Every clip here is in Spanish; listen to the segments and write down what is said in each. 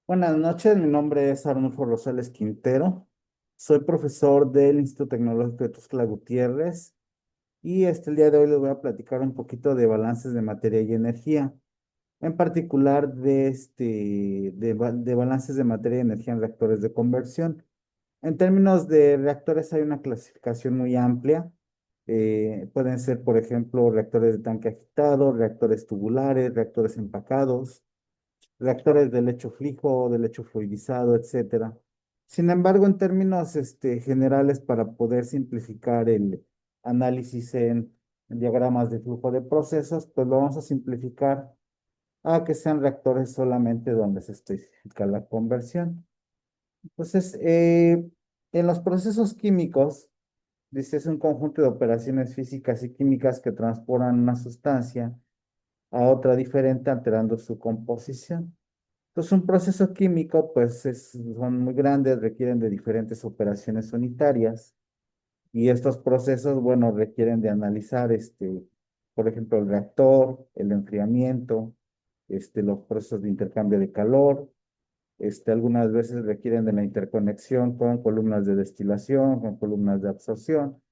Buenas noches, mi nombre es Arnulfo Rosales Quintero. Soy profesor del Instituto Tecnológico de Tuxtla Gutiérrez y el día de hoy les voy a platicar un poquito de balances de materia y energía, en particular de balances de materia y energía en reactores de conversión. En términos de reactores hay una clasificación muy amplia. Pueden ser, por ejemplo, reactores de tanque agitado, reactores tubulares, reactores empacados, reactores de lecho fijo, de lecho fluidizado, etcétera. Sin embargo, en términos generales, para poder simplificar el análisis en diagramas de flujo de procesos, pues lo vamos a simplificar a que sean reactores solamente donde se especifica la conversión. Entonces, en los procesos químicos, dice, es un conjunto de operaciones físicas y químicas que transportan una sustancia a otra diferente alterando su composición. Entonces, un proceso químico, pues, son muy grandes, requieren de diferentes operaciones unitarias y estos procesos, bueno, requieren de analizar, por ejemplo, el reactor, el enfriamiento, los procesos de intercambio de calor, algunas veces requieren de la interconexión con columnas de destilación, con columnas de absorción.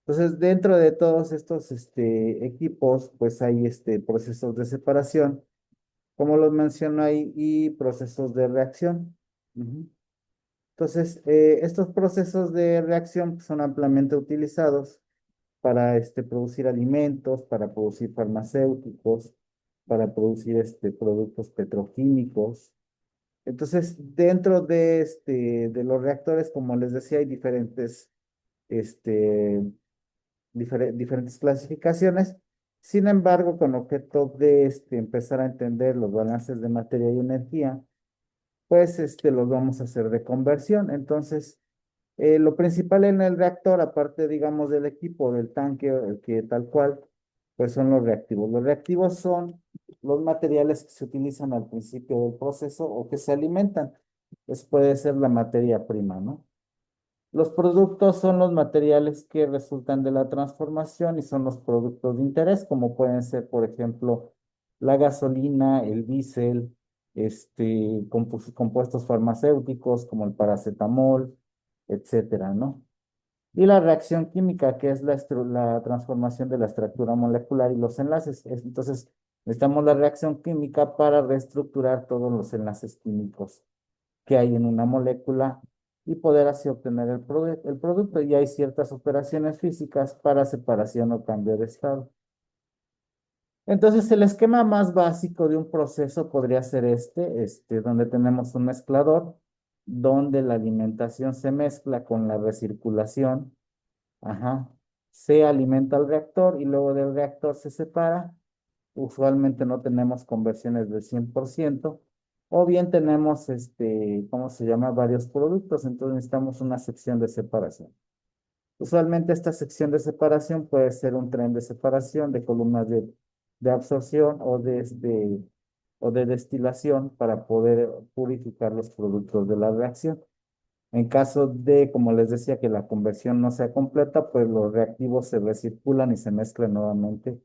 Entonces, dentro de todos estos, equipos, pues hay, procesos de separación como los menciono ahí, y procesos de reacción. Ujú. Entonces, estos procesos de reacción son ampliamente utilizados para producir alimentos, para producir farmacéuticos, para producir productos petroquímicos. Entonces, dentro de los reactores, como les decía, hay este, diferentes clasificaciones. Sin embargo, con objeto de empezar a entender los balances de materia y energía, pues los vamos a hacer de conversión. Entonces, lo principal en el reactor, aparte, digamos, del equipo, del tanque, que tal cual, pues son los reactivos. Los reactivos son los materiales que se utilizan al principio del proceso o que se alimentan. Pues puede ser la materia prima, ¿no? Los productos son los materiales que resultan de la transformación y son los productos de interés, como pueden ser, por ejemplo, la gasolina, el diésel, compuestos farmacéuticos como el paracetamol, etcétera, ¿no? Y la reacción química, que es la transformación de la estructura molecular y los enlaces. Entonces, necesitamos la reacción química para reestructurar todos los enlaces químicos que hay en una molécula y poder así obtener el producto. Y hay ciertas operaciones físicas para separación o cambio de estado. Entonces, el esquema más básico de un proceso podría ser donde tenemos un mezclador, donde la alimentación se mezcla con la recirculación. Ajá. Se alimenta el reactor y luego del reactor se separa. Usualmente no tenemos conversiones del 100%, o bien tenemos, ¿cómo se llama? Varios productos, entonces necesitamos una sección de separación. Usualmente esta sección de separación puede ser un tren de separación de columnas de absorción o de destilación para poder purificar los productos de la reacción. En caso de, como les decía, que la conversión no sea completa, pues los reactivos se recirculan y se mezclan nuevamente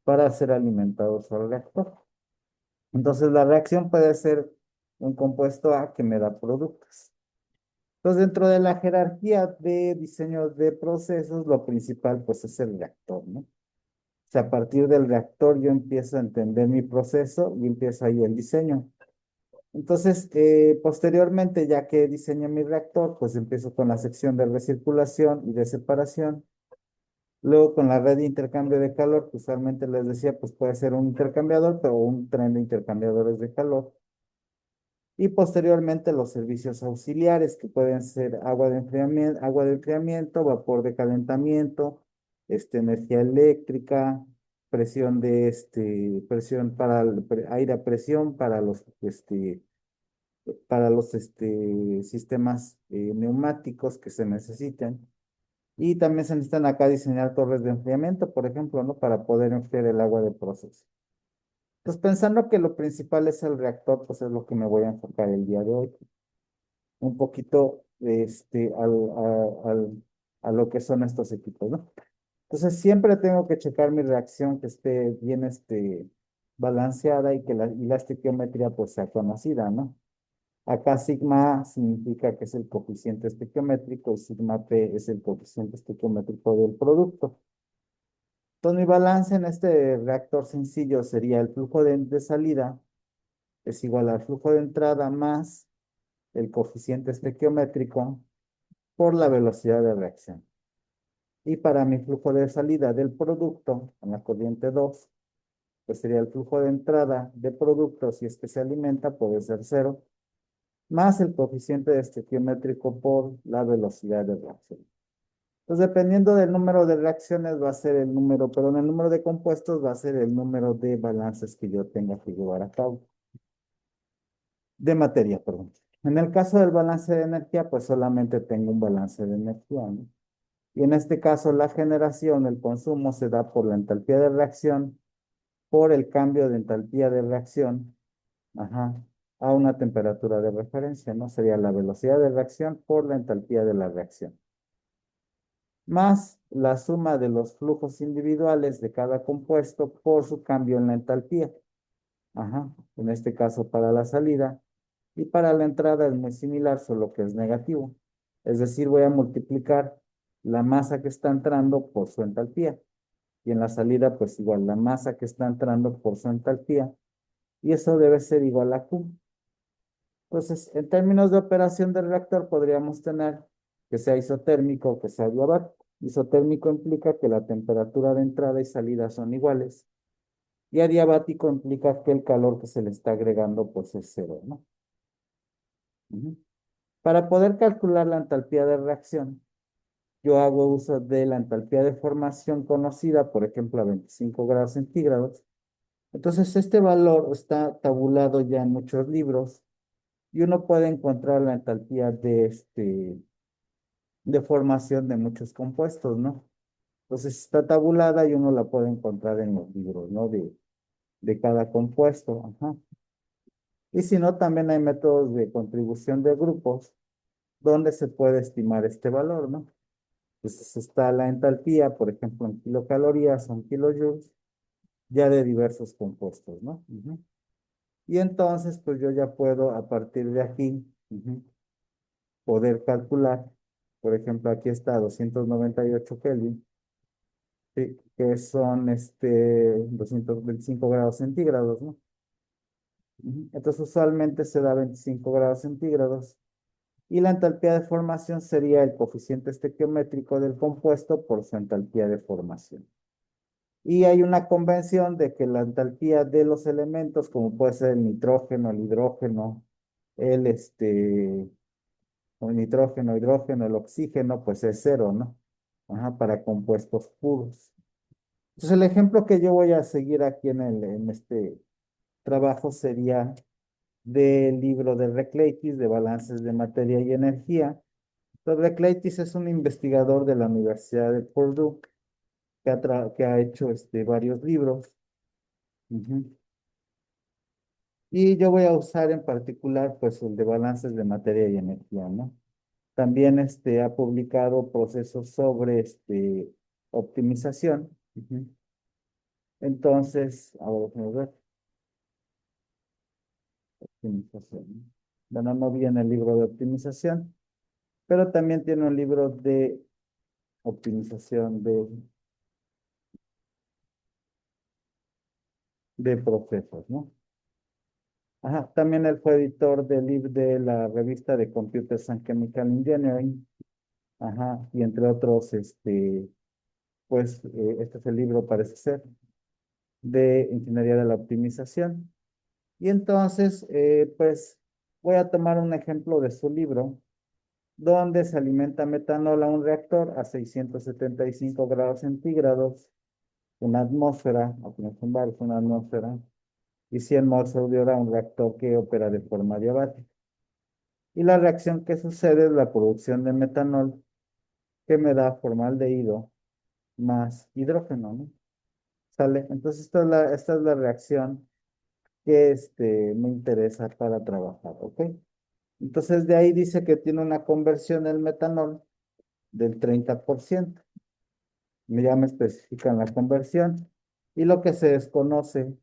para ser alimentados al reactor. Entonces, la reacción puede ser un compuesto A que me da productos. Entonces, dentro de la jerarquía de diseño de procesos, lo principal pues es el reactor, ¿no? O sea, a partir del reactor yo empiezo a entender mi proceso y empiezo ahí el diseño. Entonces, posteriormente, ya que diseño mi reactor, pues empiezo con la sección de recirculación y de separación. Luego con la red de intercambio de calor, que usualmente les decía, pues puede ser un intercambiador, pero un tren de intercambiadores de calor. Y posteriormente los servicios auxiliares, que pueden ser agua de enfriamiento, vapor de calentamiento, energía eléctrica, presión para aire a presión para los sistemas neumáticos que se necesiten. Y también se necesitan acá diseñar torres de enfriamiento, por ejemplo, ¿no? Para poder enfriar el agua de proceso. Pues pensando que lo principal es el reactor, pues es lo que me voy a enfocar el día de hoy. Un poquito a lo que son estos equipos, ¿no? Entonces siempre tengo que checar mi reacción que esté bien balanceada y que y la estequiometría pues sea conocida, ¿no? Acá sigma A significa que es el coeficiente estequiométrico y sigma P es el coeficiente estequiométrico del producto. Entonces mi balance en este reactor sencillo sería el flujo de salida es igual al flujo de entrada más el coeficiente estequiométrico por la velocidad de reacción. Y para mi flujo de salida del producto, en la corriente 2, pues sería el flujo de entrada de producto, si es que se alimenta, puede ser cero, más el coeficiente estequiométrico por la velocidad de reacción. Entonces, dependiendo del número de reacciones, va a ser el número, pero en el número de compuestos va a ser el número de balances que yo tenga que llevar a cabo. De materia, perdón. En el caso del balance de energía, pues solamente tengo un balance de energía, ¿no? Y en este caso, la generación, el consumo se da por la entalpía de reacción, por el cambio de entalpía de reacción, ajá, a una temperatura de referencia, ¿no? Sería la velocidad de reacción por la entalpía de la reacción, más la suma de los flujos individuales de cada compuesto por su cambio en la entalpía. Ajá, en este caso para la salida. Y para la entrada es muy similar, solo que es negativo. Es decir, voy a multiplicar la masa que está entrando por su entalpía. Y en la salida, pues igual, la masa que está entrando por su entalpía. Y eso debe ser igual a Q. Entonces, en términos de operación del reactor, podríamos tener que sea isotérmico o que sea adiabático. Isotérmico implica que la temperatura de entrada y salida son iguales. Y adiabático implica que el calor que se le está agregando, pues es cero, ¿no? Ujú. Para poder calcular la entalpía de reacción, yo hago uso de la entalpía de formación conocida, por ejemplo, a 25 grados centígrados. Entonces, este valor está tabulado ya en muchos libros y uno puede encontrar la entalpía de formación de muchos compuestos, ¿no? Entonces, está tabulada y uno la puede encontrar en los libros, ¿no? De cada compuesto. Ajá. Y si no, también hay métodos de contribución de grupos donde se puede estimar este valor, ¿no? Entonces está la entalpía, por ejemplo, en kilocalorías o en kilojoules, ya de diversos compuestos, ¿no? Ujú. Y entonces, pues yo ya puedo a partir de aquí poder calcular, por ejemplo, aquí está 298 Kelvin, ¿sí? Que son 225 grados centígrados, ¿no? Ujú. Entonces usualmente se da 25 grados centígrados y la entalpía de formación sería el coeficiente estequiométrico del compuesto por su entalpía de formación. Y hay una convención de que la entalpía de los elementos, como puede ser el nitrógeno, el hidrógeno, el o nitrógeno, hidrógeno, el oxígeno, pues es cero, ¿no? Ajá, para compuestos puros. Entonces el ejemplo que yo voy a seguir aquí en este trabajo sería del libro de Recleitis, de balances de materia y energía. Entonces, Recleitis es un investigador de la Universidad de Purdue que ha hecho varios libros. Ujú. Y yo voy a usar en particular, pues, el de balances de materia y energía, ¿no? También, ha publicado procesos sobre, optimización. Ujú. Entonces, ahora déjame ver, optimización. Bueno, no viene el libro de optimización, pero también tiene un libro de optimización de procesos, ¿no? Ajá, también él fue editor de la revista de Computers and Chemical Engineering. Ajá, y entre otros, pues, este es el libro, parece ser, de Ingeniería de la Optimización. Y entonces, pues, voy a tomar un ejemplo de su libro, donde se alimenta metanol a un reactor a 675 grados centígrados, una atmósfera, una atmósfera, y 100 mols de a un reactor que opera de forma diabática. Y la reacción que sucede es la producción de metanol, que me da formaldehído más hidrógeno, ¿no? ¿Sale? Entonces, esta es la reacción que me interesa para trabajar, ¿ok? Entonces, de ahí dice que tiene una conversión el metanol del 30%. Ya me especifican la conversión. Y lo que se desconoce,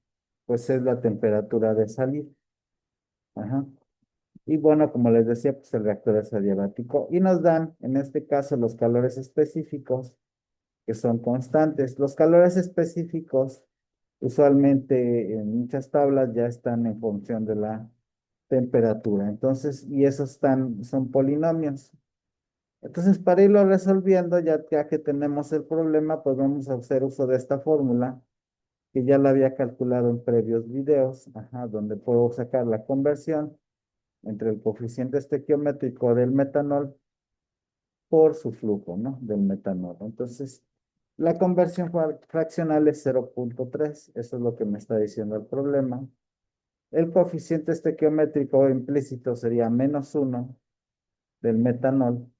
pues, es la temperatura de salida. Ajá. Y bueno, como les decía, pues el reactor es adiabático y nos dan, en este caso, los calores específicos que son constantes. Los calores específicos, usualmente en muchas tablas ya están en función de la temperatura. Entonces, y esos son polinomios. Entonces, para irlo resolviendo, ya que tenemos el problema, pues vamos a hacer uso de esta fórmula que ya la había calculado en previos videos, ajá, donde puedo sacar la conversión entre el coeficiente estequiométrico del metanol por su flujo, ¿no? Del metanol. Entonces, la conversión fraccional es 0.3, eso es lo que me está diciendo el problema. El coeficiente estequiométrico implícito sería -1 del metanol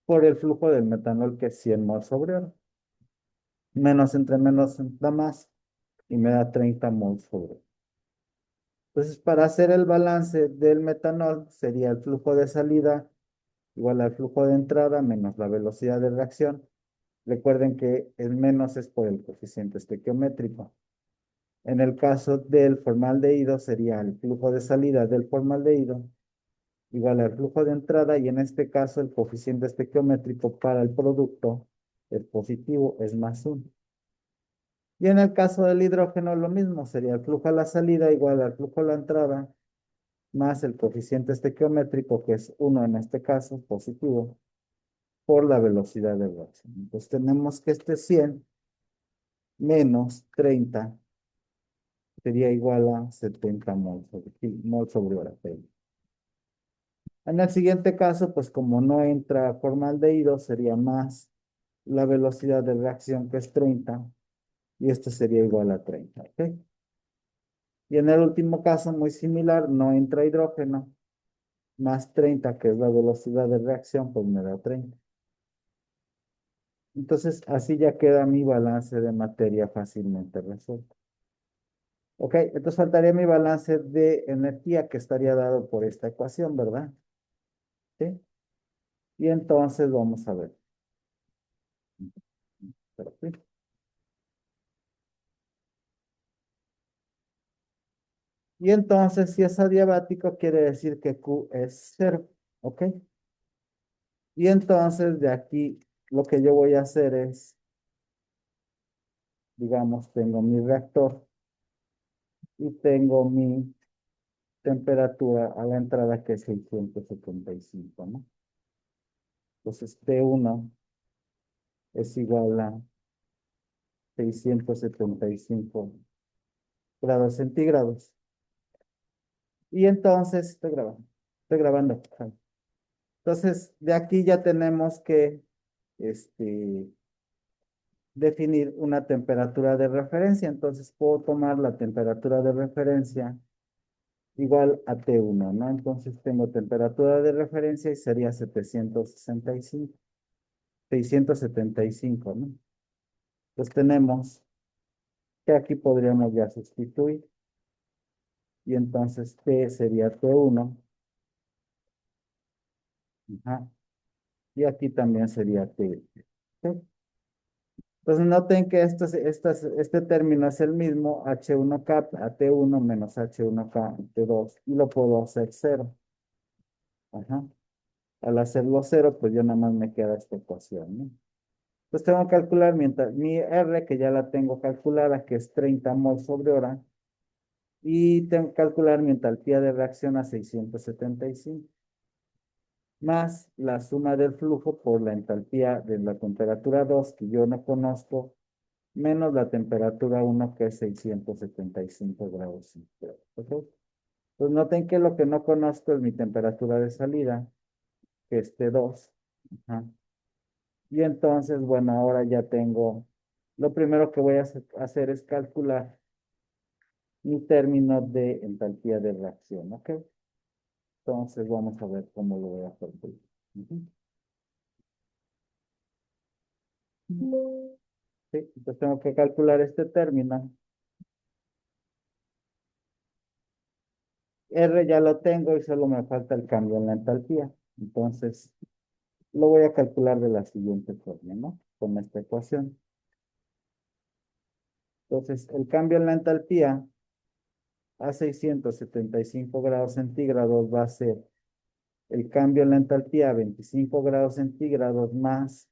por el flujo del metanol, que es 100 mol sobre hora. Menos entre menos da más y me da 30 mol sobre hora. Entonces, para hacer el balance del metanol, sería el flujo de salida igual al flujo de entrada menos la velocidad de reacción. Recuerden que el menos es por el coeficiente estequiométrico. En el caso del formaldehído sería el flujo de salida del formaldehído igual al flujo de entrada, y en este caso el coeficiente estequiométrico para el producto es positivo, es +1. Y en el caso del hidrógeno lo mismo, sería el flujo a la salida igual al flujo a la entrada más el coeficiente estequiométrico, que es 1 en este caso, positivo, por la velocidad de reacción. Entonces tenemos que este 100 menos 30 sería igual a 70 mol sobre hora. En el siguiente caso, pues como no entra formaldehído, sería más la velocidad de reacción, que es 30, y esto sería igual a 30, ¿ok? Y en el último caso, muy similar, no entra hidrógeno, más 30, que es la velocidad de reacción, pues me da 30. Entonces, así ya queda mi balance de materia fácilmente resuelto. Ok, entonces faltaría mi balance de energía, que estaría dado por esta ecuación, ¿verdad? ¿Sí? Y entonces vamos a ver. Perfecto. Y entonces, si es adiabático, quiere decir que Q es 0, ¿ok? Y entonces, de aquí, lo que yo voy a hacer es, digamos, tengo mi reactor y tengo mi temperatura a la entrada, que es 675, ¿no? Entonces, T1 es igual a 675 grados centígrados. Y entonces, estoy grabando. Entonces, de aquí ya tenemos que, este, definir una temperatura de referencia. Entonces, puedo tomar la temperatura de referencia igual a T1, ¿no? Entonces, tengo temperatura de referencia y sería 765, 675, ¿no? Entonces, tenemos que aquí podríamos ya sustituir. Y entonces, T sería T1. Ajá. Y aquí también sería T. ¿Ok? Entonces noten que este término es el mismo, H1K a T1 menos H1K a T2, y lo puedo hacer 0. Ajá. Al hacerlo 0, pues ya nada más me queda esta ecuación, ¿no? Entonces tengo que calcular mi R, que ya la tengo calculada, que es 30 mol sobre hora, y tengo que calcular mi entalpía de reacción a 675, más la suma del flujo por la entalpía de la temperatura 2, que yo no conozco, menos la temperatura 1, que es 675 grados centígrados. ¿Ok? Pues noten que lo que no conozco es mi temperatura de salida, que es T2. Ajá. Y entonces, bueno, ahora ya tengo, lo primero que voy a hacer es calcular mi término de entalpía de reacción, ¿ok? Entonces vamos a ver cómo lo voy a calcular. Ujú. Sí, entonces tengo que calcular este término. R ya lo tengo y solo me falta el cambio en la entalpía. Entonces, lo voy a calcular de la siguiente forma, ¿no? Con esta ecuación. Entonces, el cambio en la entalpía a 675 grados centígrados va a ser el cambio en la entalpía a 25 grados centígrados más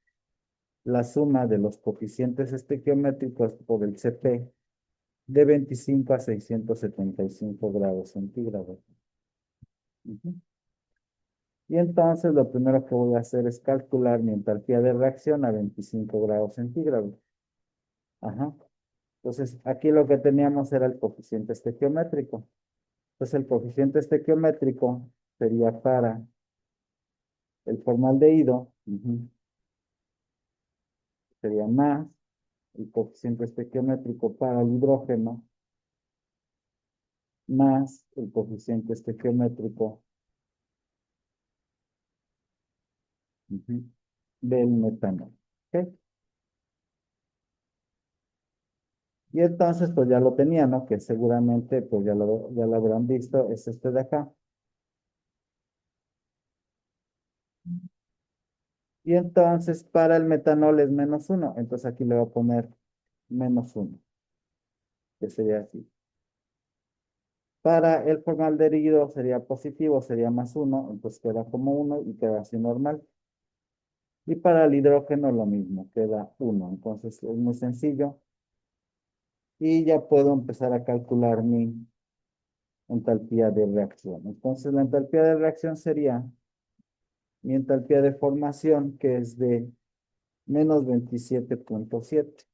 la suma de los coeficientes estequiométricos por el CP de 25 a 675 grados centígrados. Ujú. Y entonces lo primero que voy a hacer es calcular mi entalpía de reacción a 25 grados centígrados. Ajá. Entonces, aquí lo que teníamos era el coeficiente estequiométrico. Entonces, el coeficiente estequiométrico sería para el formaldehído, sería más el coeficiente estequiométrico para el hidrógeno, más el coeficiente estequiométrico del metano. ¿Ok? Y entonces, pues ya lo tenía, ¿no? Que seguramente, pues ya lo habrán visto, es este de acá. Y entonces, para el metanol es -1. Entonces, aquí le voy a poner -1, que sería así. Para el formaldehído sería positivo, sería +1, entonces queda como 1 y queda así normal. Y para el hidrógeno lo mismo, queda 1. Entonces, es muy sencillo. Y ya puedo empezar a calcular mi entalpía de reacción. Entonces, la entalpía de reacción sería mi entalpía de formación, que es de -27.7,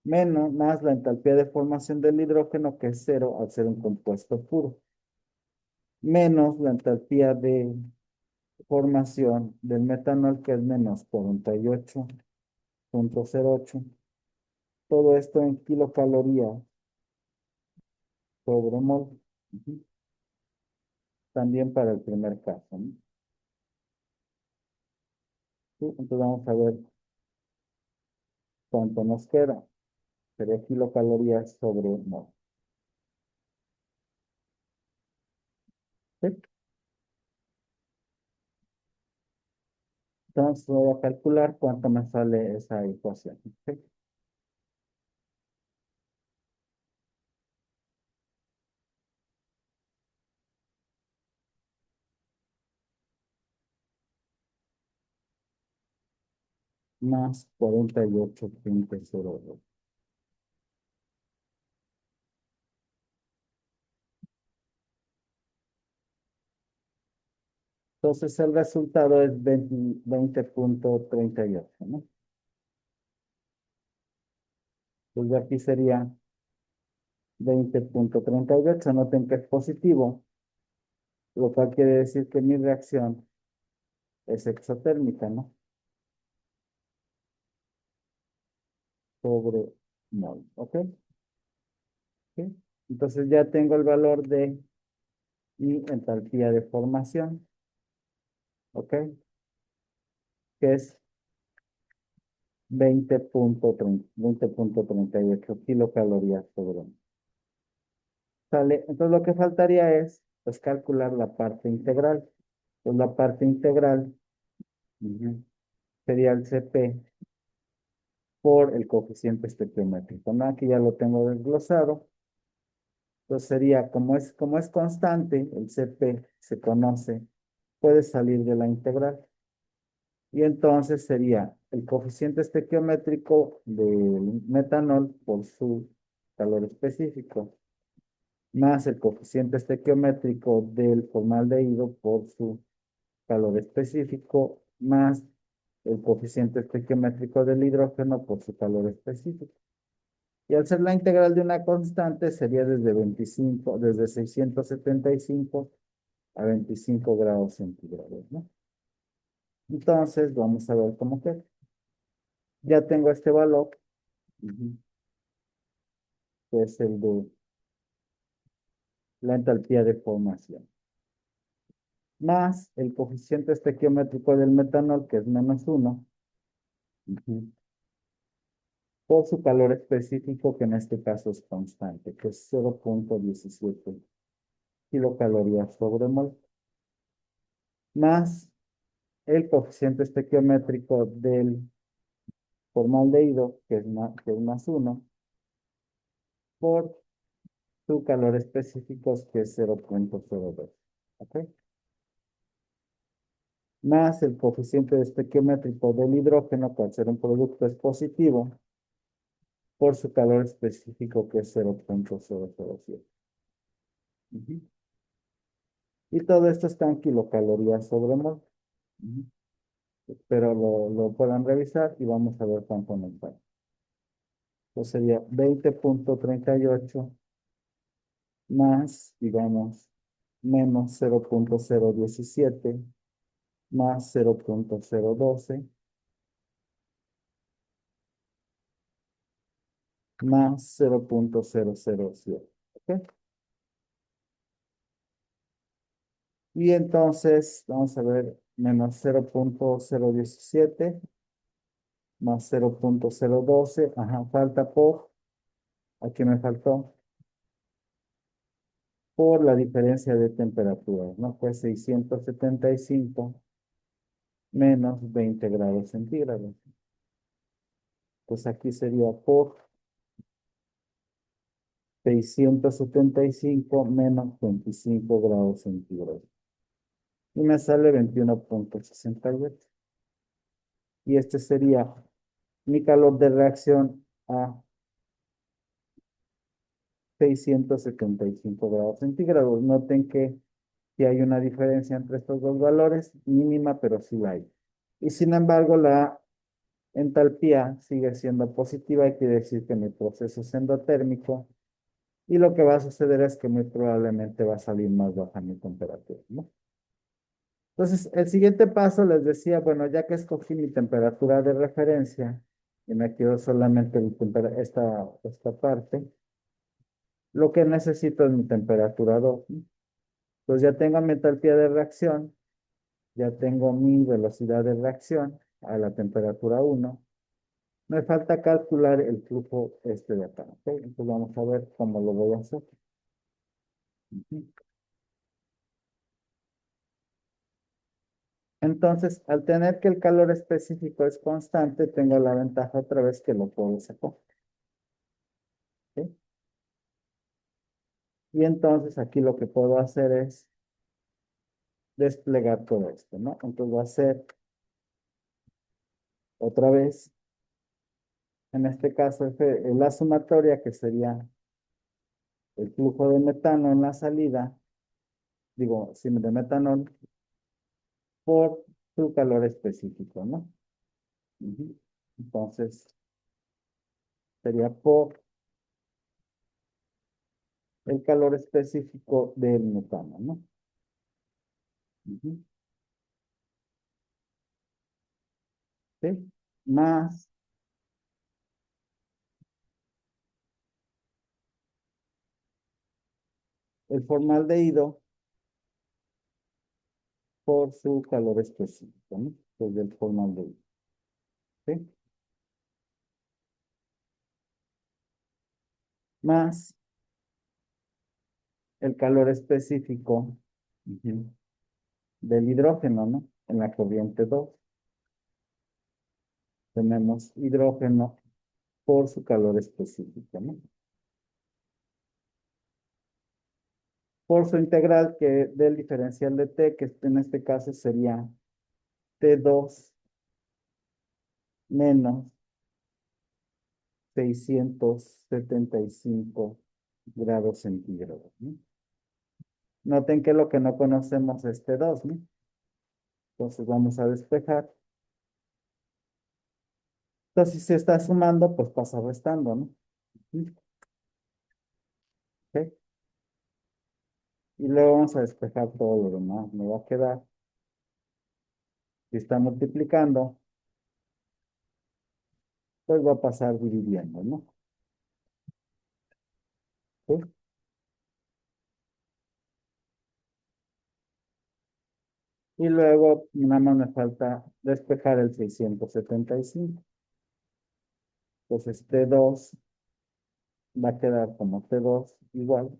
menos más la entalpía de formación del hidrógeno, que es 0 al ser un compuesto puro, menos la entalpía de formación del metanol, que es -48.08. Todo esto en kilocalorías sobre mol. Ujú. También para el primer caso, ¿no? Sí, entonces vamos a ver cuánto nos queda. Sería kilocalorías sobre mol. ¿Sí? Entonces voy a calcular cuánto me sale esa ecuación. ¿Sí? Más 48.02. Entonces el resultado es 20.38, ¿no? Pues de aquí sería 20.38. Noten que es positivo, lo cual quiere decir que mi reacción es exotérmica, ¿no? Sobre mol, ¿ok? ¿Sí? Entonces ya tengo el valor de mi entalpía de formación, ¿ok? Que es 20.38 kilocalorías sobre mol. ¿Sale? Entonces lo que faltaría es, pues, calcular la parte integral. Pues la parte integral sería el CP por el coeficiente estequiométrico, ¿no? Aquí ya lo tengo desglosado. Entonces sería, como es constante, el CP se conoce, puede salir de la integral. Y entonces sería el coeficiente estequiométrico del metanol por su calor específico, más el coeficiente estequiométrico del formaldehído por su calor específico, más el coeficiente estequiométrico del hidrógeno por su calor específico. Y al ser la integral de una constante, sería desde 675 a 25 grados centígrados, ¿no? Entonces, vamos a ver cómo queda. Ya tengo este valor, que es el de la entalpía de formación, más el coeficiente estequiométrico del metanol, que es -1, por su calor específico, que en este caso es constante, que es 0.17 kilocalorías sobre mol, más el coeficiente estequiométrico del formaldehído, que es más 1, por su calor específico, que es 0.02. ¿Ok? Más el coeficiente de estequiométrico del hidrógeno, que al ser un producto es positivo, por su calor específico, que es 0.007. Ujú. Y todo esto está en kilocalorías sobre mol. Ujú. Espero lo puedan revisar y vamos a ver cuánto nos da. Entonces sería 20.38 más, digamos, menos 0.017 más 0.012 más 0.007. ¿Ok? Y entonces, vamos a ver, menos 0.017 más 0.012. Ajá, falta por, aquí me faltó, por la diferencia de temperaturas, ¿no? Pues 675 menos 20 grados centígrados. Pues aquí sería por 675 menos 25 grados centígrados. Y me sale 21.68. Y este sería mi calor de reacción a 675 grados centígrados. Noten que si hay una diferencia entre estos dos valores, mínima, pero sí la hay. Y sin embargo, la entalpía sigue siendo positiva y quiere decir que mi proceso es endotérmico y lo que va a suceder es que muy probablemente va a salir más baja mi temperatura, ¿no? Entonces, el siguiente paso les decía, bueno, ya que escogí mi temperatura de referencia y me quedo solamente esta parte, lo que necesito es mi temperatura 2, ¿no? Entonces ya tengo mi entalpía de reacción, ya tengo mi velocidad de reacción a la temperatura 1. Me falta calcular el flujo este de acá, ¿ok? Entonces vamos a ver cómo lo voy a hacer. Ujú. Entonces, al tener que el calor específico es constante, tengo la ventaja otra vez que lo puedo sacar. ¿Ok? Y entonces aquí lo que puedo hacer es desplegar todo esto, ¿no? Entonces va a ser otra vez, en este caso, la sumatoria que sería el flujo de metano en la salida, digo, sí, de metanol, por su calor específico, ¿no? Ujú. Entonces, sería por el calor específico del metano, ¿no? Ujú. ¿Sí? Más el formaldehído por su calor específico, ¿no? Desde el formaldehído, ¿sí? Más el calor específico, ujú, del hidrógeno, ¿no? En la corriente 2 tenemos hidrógeno por su calor específico, ¿no? Por su integral que del diferencial de T, que en este caso sería T2 menos 675 grados centígrados, ¿no? Noten que lo que no conocemos es T2, ¿no? Entonces vamos a despejar. Entonces, si se está sumando, pues pasa restando, ¿no? Ujú. ¿Ok? Y luego vamos a despejar todo lo demás. Me va a quedar, si está multiplicando, pues va a pasar dividiendo, ¿no? ¿Sí? Y luego nada más me falta despejar el 675. Entonces T2 va a quedar como T2 igual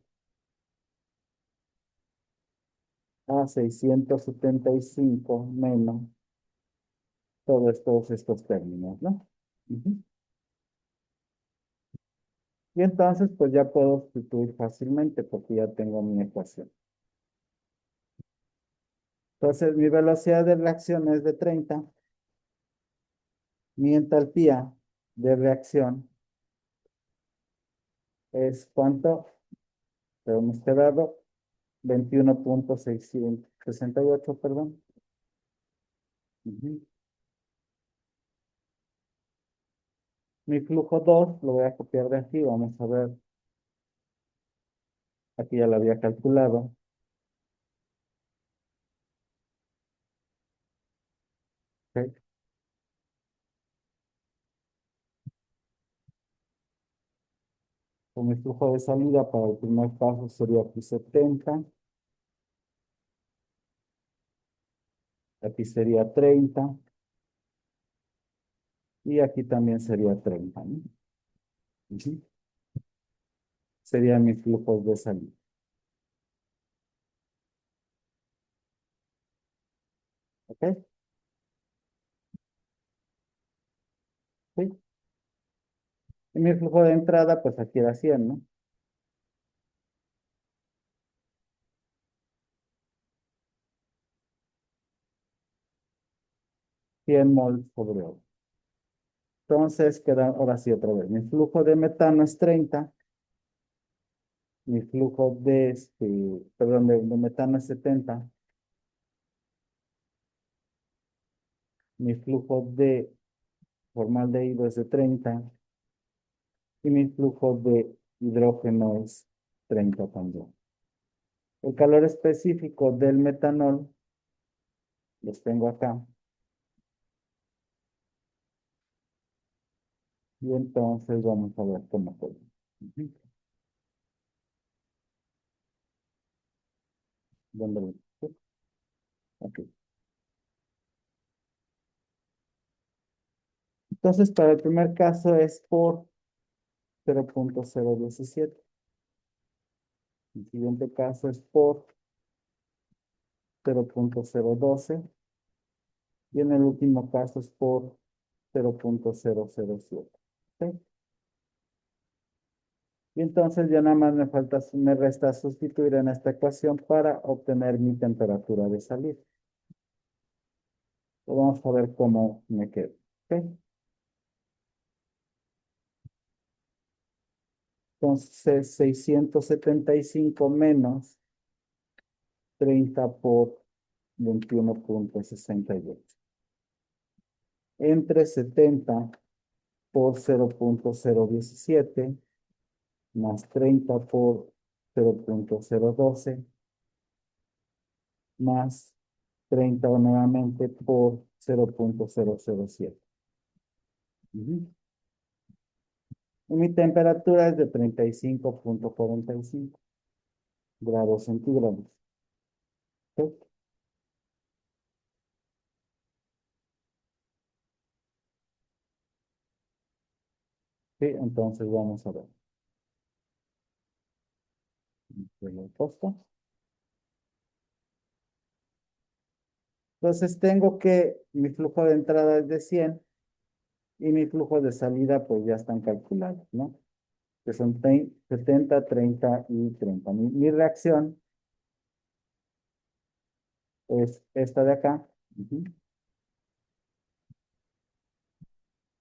a 675 menos todos estos términos, ¿no? Ujú. Y entonces, pues ya puedo sustituir fácilmente porque ya tengo mi ecuación. Entonces, mi velocidad de reacción es de 30. Mi entalpía de reacción es ¿cuánto? Pero hemos quedado 21,668, perdón. Ujú. Mi flujo 2 lo voy a copiar de aquí. Vamos a ver. Aquí ya lo había calculado. ¿Ok? Con mi flujo de salida para el primer paso sería aquí 70. Aquí sería 30. Y aquí también sería 30, ¿no? Ujú. Serían mis flujos de salida. ¿Ok? ¿Sí? Y mi flujo de entrada, pues aquí era 100, ¿no? 100 mols sobre agua. Entonces, queda ahora sí otra vez. Mi flujo de metano es 30. Mi flujo de, perdón, de metano es 70. Mi flujo de formaldehído es de 30. Y mi flujo de hidrógeno es 30 también. El calor específico del metanol, los tengo acá. Y entonces vamos a ver cómo queda. Ujú. ¿Dónde lo puse? Ok. Entonces, para el primer caso es por 0,017. El siguiente caso es por 0,012. Y en el último caso es por 0,007. ¿Ok? Y entonces ya nada más me resta sustituir en esta ecuación para obtener mi temperatura de salida. Vamos a ver cómo me queda. ¿Ok? Entonces, 675 menos 30 por 21,68. Entre 70 por 0,017 más 30 por 0,012 más 30 nuevamente por 0,007. Ujú. Y mi temperatura es de 35,45 grados centígrados. ¿Ok? Sí, entonces vamos a ver. Lo opuesto. Entonces tengo que mi flujo de entrada es de 100 y mi flujo de salida pues ya están calculados, ¿no? Que son 70, 30 y 30. Mi reacción es esta de acá. Ujú.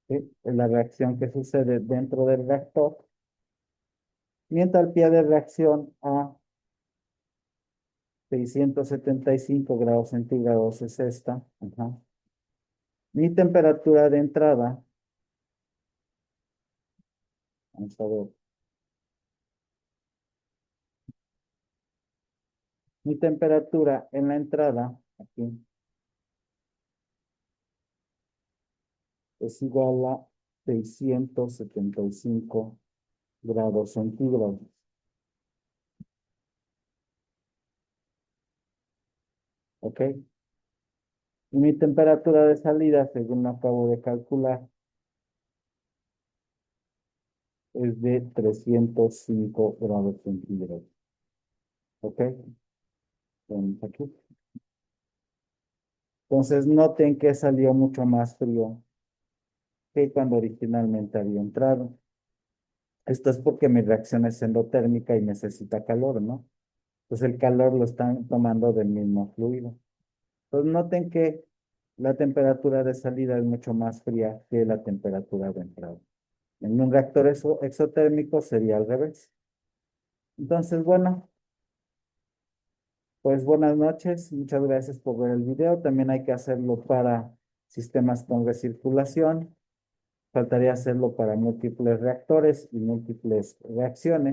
¿Sí? Es la reacción que sucede dentro del reactor. Mi entalpía de reacción a 675 grados centígrados es esta. Ajá. Mi temperatura de entrada, vamos a ver, mi temperatura en la entrada, aquí, es igual a 675 grados centígrados. ¿Ok? Y mi temperatura de salida, según acabo de calcular, es de 305 grados centígrados. ¿Ok? Vamos aquí. Entonces, noten que salió mucho más frío que cuando originalmente había entrado. Esto es porque mi reacción es endotérmica y necesita calor, ¿no? Entonces el calor lo están tomando del mismo fluido. Entonces noten que la temperatura de salida es mucho más fría que la temperatura de entrada. En un reactor exotérmico sería al revés. Entonces, bueno, pues buenas noches. Muchas gracias por ver el video. También hay que hacerlo para sistemas con recirculación. Faltaría hacerlo para múltiples reactores y múltiples reacciones.